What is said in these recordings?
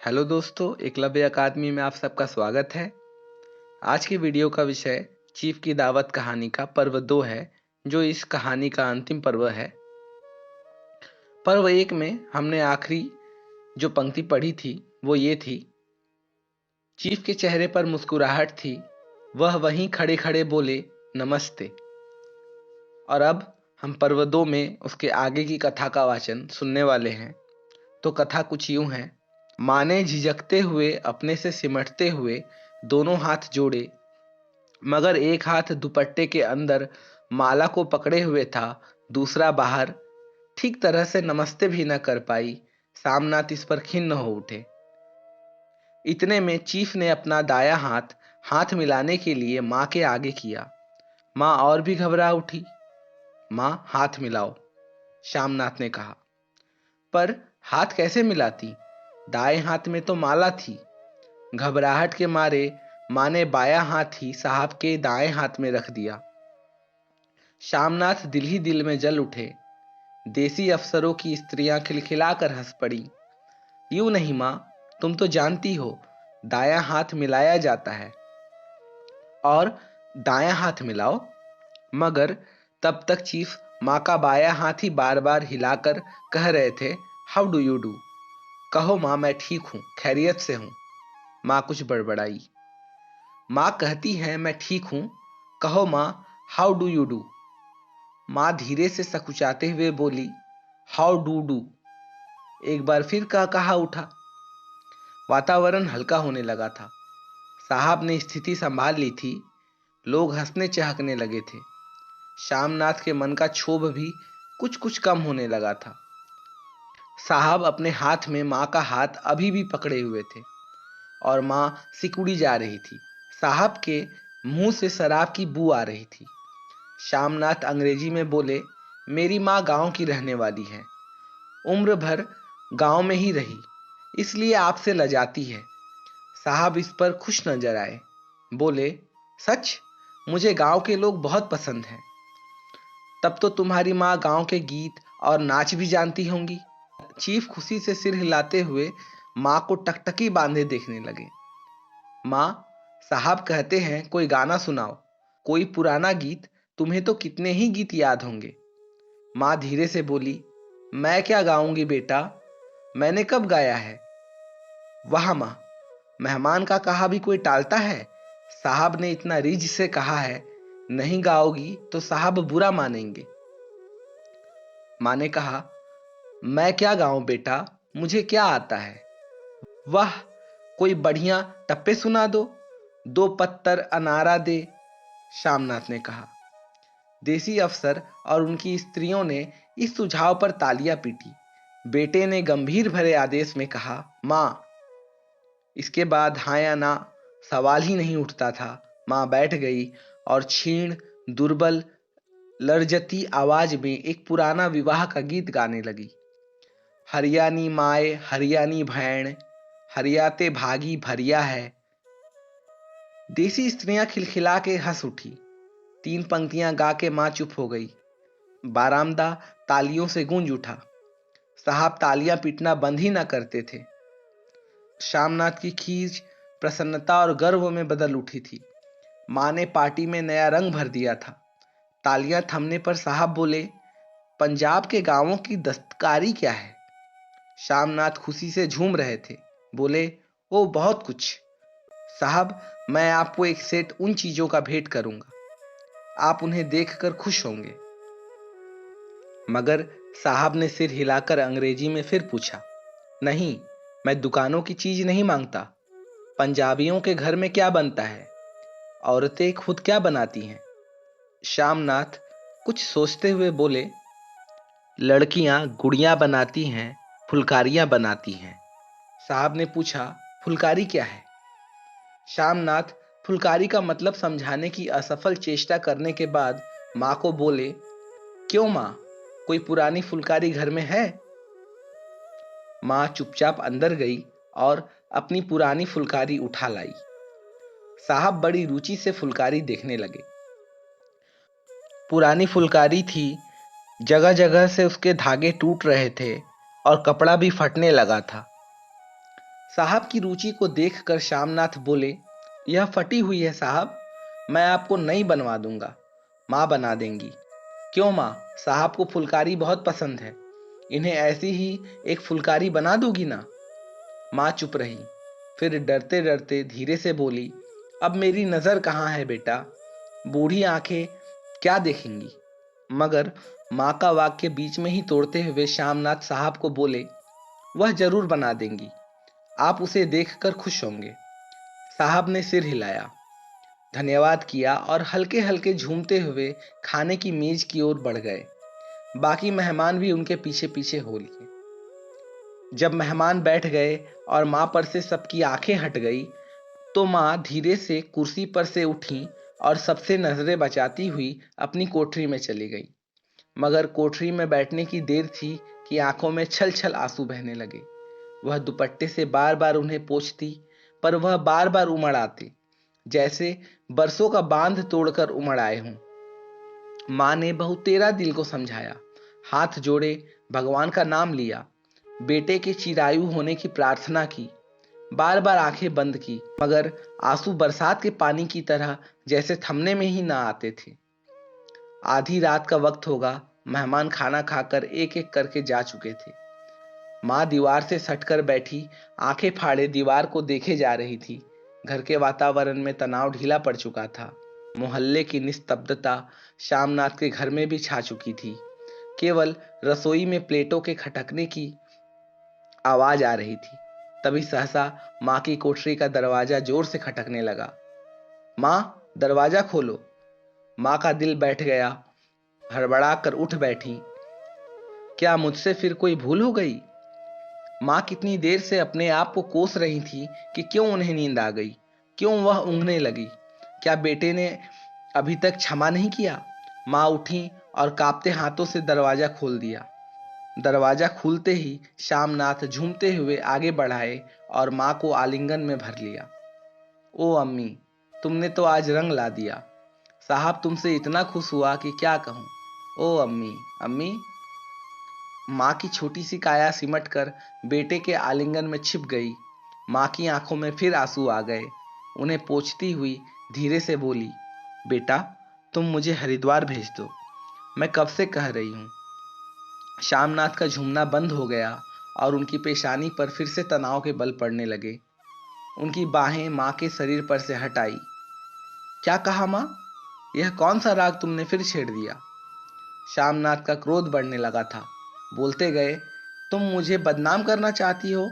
Hello दोस्तों, एकलव्य अकादमी में आप सबका स्वागत है। आज की वीडियो का विषय चीफ की दावत कहानी का पर्व 2 है, जो इस कहानी का अंतिम पर्व है। पर्व 1 में हमने आखिरी जो पंक्ति पढ़ी थी वो ये थी, चीफ के चेहरे पर मुस्कुराहट थी, वह वहीं खड़े खड़े बोले नमस्ते। और अब हम पर्व 2 में उसके आगे की कथा का वाचन सुनने वाले हैं। तो कथा कुछ यूं है। माँ ने झिझकते हुए अपने से सिमटते हुए दोनों हाथ जोड़े, मगर एक हाथ दुपट्टे के अंदर माला को पकड़े हुए था, दूसरा बाहर। ठीक तरह से नमस्ते भी न कर पाई। सामनाथ इस पर खिन्न हो उठे। इतने में चीफ ने अपना दायां हाथ हाथ मिलाने के लिए माँ के आगे किया। माँ और भी घबरा उठी। माँ, हाथ मिलाओ, श्यामनाथ ने कहा। पर हाथ कैसे मिलाती? दाएं हाथ में तो माला थी। घबराहट के मारे माँ ने बायां हाथ ही साहब के दाएं हाथ में रख दिया। श्यामनाथ दिल ही दिल में जल उठे। देसी अफसरों की स्त्रियां खिलखिलाकर हंस पड़ी। यूं नहीं माँ, तुम तो जानती हो, दायां हाथ मिलाया जाता है। और दायां हाथ मिलाओ। मगर तब तक चीफ माँ का बायां हाथ ही बार बार हिलाकर कह रहे थे, हाउ डू यू डू। कहो माँ, मैं ठीक हूं, खैरियत से हूं। माँ कुछ बड़बड़ाई। माँ कहती है मैं ठीक हूं, कहो माँ, हाउ डू यू डू। माँ धीरे से सकुचाते हुए बोली, हाउ डू डू। एक बार फिर कहा उठा। वातावरण हल्का होने लगा था। साहब ने स्थिति संभाल ली थी। लोग हंसने चहकने लगे थे। श्यामनाथ के मन का क्षोभ भी कुछ कुछ कम होने लगा था। साहब अपने हाथ में माँ का हाथ अभी भी पकड़े हुए थे और माँ सिकुड़ी जा रही थी। साहब के मुंह से शराब की बू आ रही थी। श्यामनाथ अंग्रेजी में बोले, मेरी माँ गांव की रहने वाली है, उम्र भर गांव में ही रही, इसलिए आपसे लजाती है। साहब इस पर खुश नजर आए। बोले, सच? मुझे गांव के लोग बहुत पसंद हैं। तब तो तुम्हारी माँ गांव के गीत और नाच भी जानती होंगी। चीफ खुशी से सिर हिलाते हुए माँ को टकटकी बांधे देखने लगे। माँ, साहब कहते हैं कोई गाना सुनाओ, कोई पुराना गीत। तुम्हें तो कितने ही गीत याद होंगे। माँ धीरे से बोली, मैं क्या गाऊंगी बेटा, मैंने कब गाया है। वाह माँ, मेहमान का कहा भी कोई टालता है। साहब ने इतना रिझ से कहा है, नहीं गाओगी तो साहब बुरा मानेंगे। माँ ने कहा, मैं क्या गाऊं बेटा, मुझे क्या आता है। वाह, कोई बढ़िया टप्पे सुना दो, दो पत्तर अनारा दे, श्यामनाथ ने कहा। देसी अफसर और उनकी स्त्रियों ने इस सुझाव पर तालियां पीटी। बेटे ने गंभीर भरे आदेश में कहा, माँ। इसके बाद हाँ या ना सवाल ही नहीं उठता था। माँ बैठ गई और क्षीण, दुर्बल, लर्जती आवाज में एक पुराना विवाह का गीत गाने लगी। हरियाणी माए हरियाणी भैण, हरियाते भागी भरिया है। देसी स्त्रियां खिलखिला के हंस उठी। 3 पंक्तियां गा के मां चुप हो गई। बारामदा तालियों से गूंज उठा। साहब तालियां पीटना बंद ही ना करते थे। श्यामनाथ की खीज प्रसन्नता और गर्व में बदल उठी थी। मां ने पार्टी में नया रंग भर दिया था। तालियां थमने पर साहब बोले, पंजाब के गांवों की दस्तकारी क्या है। श्यामनाथ खुशी से झूम रहे थे। बोले, ओ बहुत कुछ साहब, मैं आपको एक सेट उन चीजों का भेंट करूंगा, आप उन्हें देखकर खुश होंगे। मगर साहब ने सिर हिलाकर अंग्रेजी में फिर पूछा, नहीं, मैं दुकानों की चीज नहीं मांगता। पंजाबियों के घर में क्या बनता है, औरतें खुद क्या बनाती हैं। श्यामनाथ कुछ सोचते हुए बोले, लड़कियां गुड़ियां बनाती हैं, फुलकारियां बनाती हैं। साहब ने पूछा, फुलकारी क्या है। श्यामनाथ फुलकारी का मतलब समझाने की असफल चेष्टा करने के बाद माँ को बोले, क्यों माँ, कोई पुरानी फुलकारी घर में है। माँ चुपचाप अंदर गई और अपनी पुरानी फुलकारी उठा लाई। साहब बड़ी रुचि से फुलकारी देखने लगे। पुरानी फुलकारी थी, जगह जगह से उसके धागे टूट रहे थे और कपड़ा भी फटने लगा था। साहब की रुचि को देखकर श्यामनाथ बोले, यह फटी हुई है साहब, मैं आपको नई बनवा दूंगा। माँ बना देंगी। क्यों माँ, साहब को फुलकारी बहुत पसंद है, इन्हें ऐसी ही एक फुलकारी बना दोगी ना? माँ चुप रही, फिर डरते डरते धीरे से बोली, अब मेरी नजर कहाँ है बेटा, बूढ़ी आंखें क्या देखेंगी? मगर माँ का वाक्य बीच में ही तोड़ते हुए श्यामनाथ साहब को बोले, वह जरूर बना देंगी, आप उसे देखकर खुश होंगे। साहब ने सिर हिलाया, धन्यवाद किया और हल्के हल्के झूमते हुए खाने की मेज की ओर बढ़ गए। बाकी मेहमान भी उनके पीछे पीछे हो लिए। जब मेहमान बैठ गए और माँ पर से सबकी आंखें हट गई, तो माँ धीरे से कुर्सी पर से उठी और सबसे नजरें बचाती हुई अपनी कोठरी में चली गई। मगर कोठरी में बैठने की देर थी कि आंखों में छल छल आंसू बहने लगे। वह दुपट्टे से बार बार उन्हें पोंछती, पर वह बार बार उमड़ आते, जैसे बरसों का बांध तोड़कर उमड़ आए हों। माँ ने बहुतेरा दिल को समझाया, हाथ जोड़े, भगवान का नाम लिया, बेटे के चिरायु होने की प्रार्थना की, बार बार आंखें बंद की, मगर आंसू बरसात के पानी की तरह जैसे थमने में ही ना आते थे। आधी रात का वक्त होगा, मेहमान खाना खाकर एक एक करके जा चुके थे। माँ दीवार से सटकर बैठी, आंखें फाड़े दीवार को देखे जा रही थी। घर के वातावरण में तनाव ढीला पड़ चुका था। मोहल्ले की निस्तब्धता श्यामनाथ के घर में भी छा चुकी थी। केवल रसोई में प्लेटों के खटकने की आवाज आ रही थी। तभी सहसा माँ की कोठरी का दरवाजा जोर से खटकने लगा। माँ, दरवाजा खोलो। माँ का दिल बैठ गया, हड़बड़ा कर उठ बैठी। क्या मुझसे फिर कोई भूल हो गई? माँ कितनी देर से अपने आप को कोस रही थी कि क्यों उन्हें नींद आ गई, क्यों वह ऊँघने लगी। क्या बेटे ने अभी तक क्षमा नहीं किया? माँ उठी और कांपते हाथों से दरवाजा खोल दिया। दरवाजा खुलते ही श्यामनाथ झूमते हुए आगे बढ़ाए और माँ को आलिंगन में भर लिया। ओ अम्मी, तुमने तो आज रंग ला दिया। साहब तुमसे इतना खुश हुआ कि क्या कहूँ। ओ अम्मी, अम्मी। माँ की छोटी सी काया सिमट कर बेटे के आलिंगन में छिप गई। माँ की आंखों में फिर आंसू आ गए। उन्हें पोंछती हुई धीरे से बोली, बेटा, तुम मुझे हरिद्वार भेज दो, मैं कब से कह रही हूँ। श्यामनाथ का झूमना बंद हो गया और उनकी पेशानी पर फिर से तनाव के बल पड़ने लगे। उनकी बाहें माँ के शरीर पर से हट आई। क्या कहा माँ? यह कौन सा राग तुमने फिर छेड़ दिया? श्यामनाथ का क्रोध बढ़ने लगा था। बोलते गए, तुम मुझे बदनाम करना चाहती हो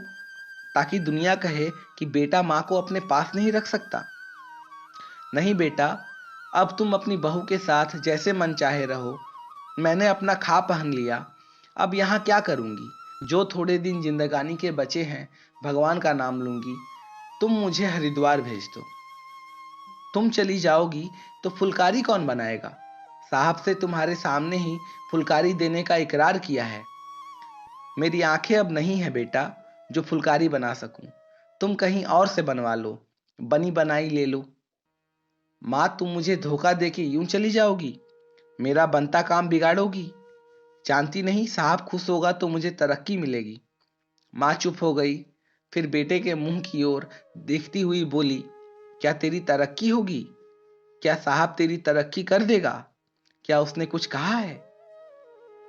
ताकि दुनिया कहे कि बेटा माँ को अपने पास नहीं रख सकता। नहीं बेटा, अब तुम अपनी बहू के साथ जैसे मन चाहे रहो। मैंने अपना खा पहन लिया, अब यहाँ क्या करूँगी? जो थोड़े दिन जिंदगानी के बचे हैं, भगवान का नाम लूंगी। तुम मुझे हरिद्वार भेज दो। तुम चली जाओगी तो फुलकारी कौन बनाएगा? साहब से तुम्हारे सामने ही फुलकारी देने का इकरार किया है। मेरी आंखें अब नहीं है बेटा जो फुलकारी बना सकूं। तुम कहीं और से बनवा लो, बनी बनाई ले लो। माँ, तुम मुझे धोखा देके यूं चली जाओगी, मेरा बनता काम बिगाड़ोगी। जानती नहीं, साहब खुश होगा तो मुझे तरक्की मिलेगी। माँ चुप हो गई, फिर बेटे के मुंह की ओर देखती हुई बोली, क्या तेरी तरक्की होगी? क्या साहब तेरी तरक्की कर देगा? क्या उसने कुछ कहा है?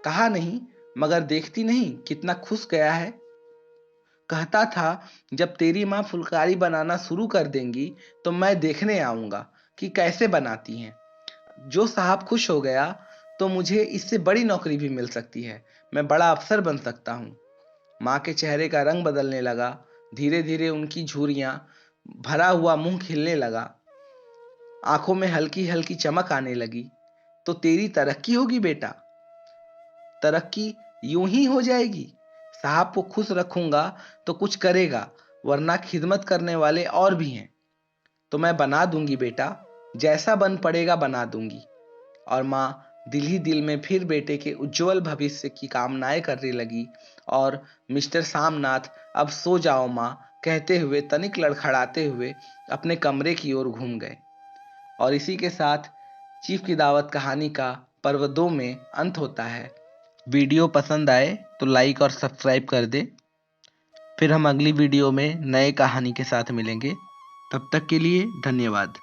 कहा नहीं, मगर देखती नहीं कितना खुश गया है। कहता था जब तेरी माँ फुलकारी बनाना शुरू कर देंगी तो मैं देखने आऊंगा कि कैसे बनाती हैं। जो साहब खुश हो गया तो मुझे इससे बड़ी नौकरी भी मिल सकती है, मैं बड़ा अफसर बन सकता हूँ। माँ के चेहरे का रंग बदलने लगा। धीरे धीरे उनकी झुर्रियां, भरा हुआ मुंह खिलने लगा, आंखों में हल्की हल्की चमक आने लगी। तो तेरी तरक्की होगी बेटा, तरक्की यूं ही हो जाएगी। साहब को खुश रखूंगा तो कुछ करेगा, वरना खिदमत करने वाले और भी हैं। तो मैं बना दूंगी बेटा, जैसा बन पड़ेगा बना दूंगी। और माँ दिल ही दिल में फिर बेटे के उज्जवल भविष्य की कामनाएं करने लगी। और मिस्टर सामनाथ, अब सो जाओ माँ, कहते हुए तनिक लड़खड़ाते हुए अपने कमरे की ओर घूम गए। और इसी के साथ चीफ की दावत कहानी का पर्व 2 में अंत होता है। वीडियो पसंद आए तो लाइक और सब्सक्राइब कर दे। फिर हम अगली वीडियो में नए कहानी के साथ मिलेंगे। तब तक के लिए धन्यवाद।